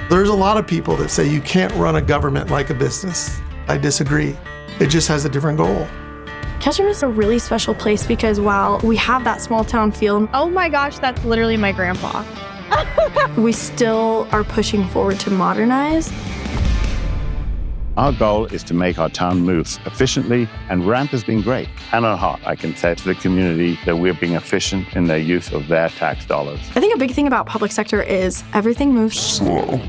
There's a lot of people that say you can't run a government like a business. I disagree. It just has a different goal. Ketchum is a really special place because while we have that small town feel, oh my gosh, that's literally my grandpa. we still are pushing forward to modernize. Our goal is to make our town move efficiently, and RAMP has been great. Hand on heart, I can say to the community that we're being efficient in their use of their tax dollars. I think a big thing about public sector is everything moves slow.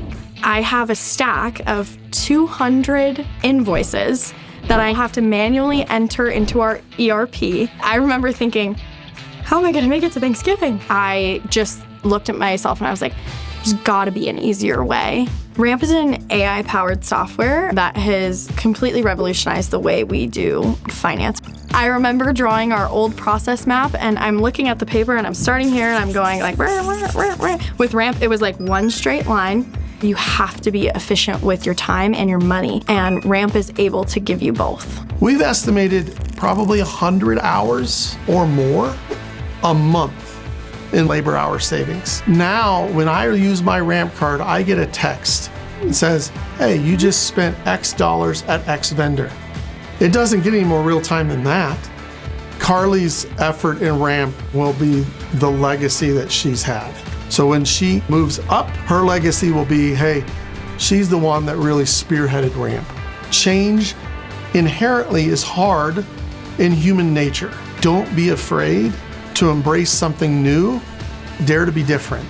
I have a stack of 200 invoices that I have to manually enter into our ERP. I remember thinking, how am I gonna make it to Thanksgiving? I just looked at myself and I was like, there's gotta be an easier way. RAMP is an AI-powered software that has completely revolutionized the way we do finance. I remember drawing our old process map and I'm looking at the paper and I'm starting here and I'm going like, with RAMP, it was like one straight line. You have to be efficient with your time and your money, and RAMP is able to give you both. We've estimated probably 100 hours or more a month in labor hour savings. Now, when I use my RAMP card, I get a text. It says, hey, you just spent X dollars at X vendor. It doesn't get any more real time than that. Carly's effort in RAMP will be the legacy that she's had. So when she moves up, her legacy will be, hey, she's the one that really spearheaded RAMP. Change inherently is hard in human nature. Don't be afraid to embrace something new. Dare to be different.